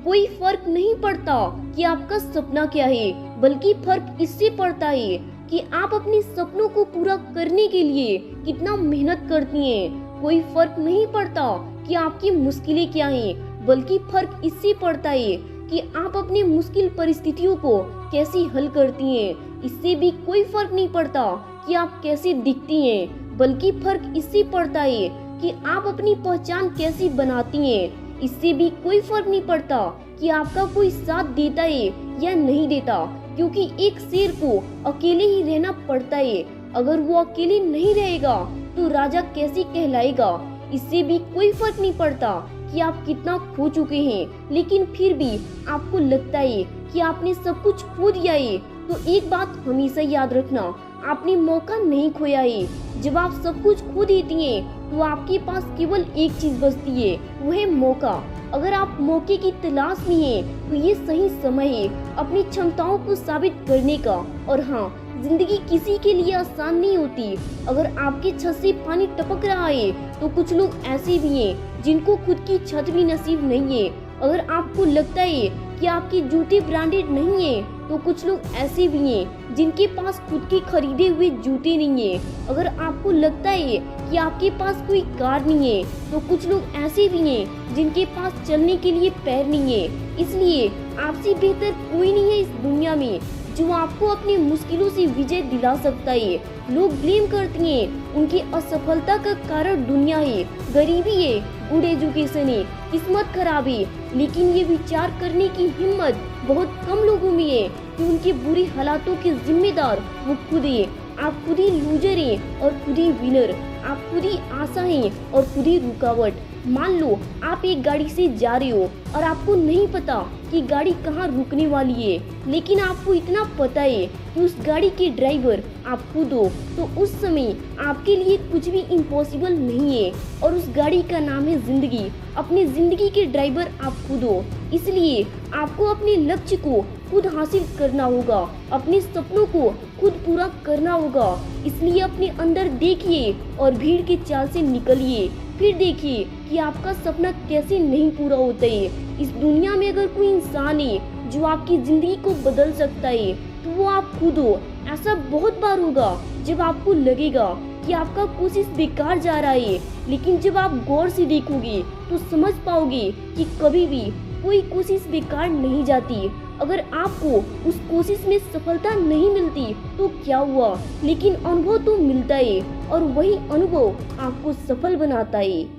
कोई फर्क नहीं पड़ता कि आपका सपना क्या है, बल्कि फर्क इससे पड़ता है कि आप अपने सपनों को पूरा करने के लिए कितना मेहनत करती हैं। कोई फर्क नहीं पड़ता कि आपकी मुश्किलें क्या हैं, बल्कि फर्क इससे पड़ता है कि आप अपनी मुश्किल परिस्थितियों को कैसे हल करती हैं। इससे भी कोई फर्क नहीं पड़ता कि आप कैसे दिखती हैं, बल्कि फर्क इससे पड़ता है कि आप अपनी पहचान कैसी बनाती हैं। इससे भी कोई फर्क नहीं पड़ता कि आपका कोई साथ देता है या नहीं देता, क्योंकि एक शेर को अकेले ही रहना पड़ता है। अगर वो अकेले नहीं रहेगा तो राजा कैसे कहलाएगा। इससे भी कोई फर्क नहीं पड़ता कि आप कितना खो चुके हैं, लेकिन फिर भी आपको लगता है कि आपने सब कुछ खो दिया है। तो एक बात हमेशा याद रखना, आपने मौका नहीं खोया है। जब आप सब कुछ खो देती हैं तो आपके पास केवल एक चीज बचती है, वो है मौका। अगर आप मौके की तलाश में हैं तो ये सही समय है अपनी क्षमताओं को साबित करने का। और हाँ, जिंदगी किसी के लिए आसान नहीं होती। अगर आपके छत से पानी टपक रहा है तो कुछ लोग ऐसे भी हैं जिनको खुद की छत भी नसीब नहीं है। अगर आपको लगता है कि आपके जूते ब्रांडेड नहीं है तो कुछ लोग ऐसे भी हैं जिनके पास खुद के खरीदे हुए जूते नहीं है। अगर आपको लगता है कि आपके पास कोई कार नहीं है तो कुछ लोग ऐसे भी हैं जिनके पास चलने के लिए पैर नहीं है। इसलिए आपसे बेहतर कोई नहीं है इस दुनिया में जो आपको अपनी मुश्किलों से विजय दिला सकता है। लोग ब्लेम करते हैं, उनकी असफलता का कारण दुनिया है, गरीबी है, गुड एजुकेशन है, किस्मत खराब है। लेकिन ये विचार करने की हिम्मत बहुत कम लोगों में है कि उनके बुरी हालातों के जिम्मेदार वो खुद है। आप खुद ही लूजर हैं और खुद ही विनर। आप खुद ही आशा हैं और खुद ही रुकावट। मान लो आप एक गाड़ी से जा रहे हो और आपको नहीं पता कि गाड़ी कहाँ रुकने वाली है, लेकिन आपको इतना पता है कि उस गाड़ी के ड्राइवर आप खुद हो। तो उस समय आपके लिए कुछ भी इम्पॉसिबल नहीं है और उस गाड़ी का नाम है जिंदगी। अपनी जिंदगी के ड्राइवर आप खुद हो। इसलिए आपको अपने लक्ष्य को खुद हासिल करना होगा, अपने सपनों को खुद पूरा करना होगा। इसलिए अपने अंदर देखिए और भीड़ की चाल से निकलिए। फिर देखिए कि आपका सपना कैसे नहीं पूरा होता है। इस दुनिया में अगर कोई इंसान है जो आपकी जिंदगी को बदल सकता है तो वो आप खुद हो। ऐसा बहुत बार होगा जब आपको लगेगा कि आपका कोशिश बेकार जा रहा है, लेकिन जब आप गौर से देखोगे तो समझ पाओगे कि कभी भी कोई कोशिश बेकार नहीं जाती। अगर आपको उस कोशिश में सफलता नहीं मिलती तो क्या हुआ, लेकिन अनुभव तो मिलता है और वही अनुभव आपको सफल बनाता है।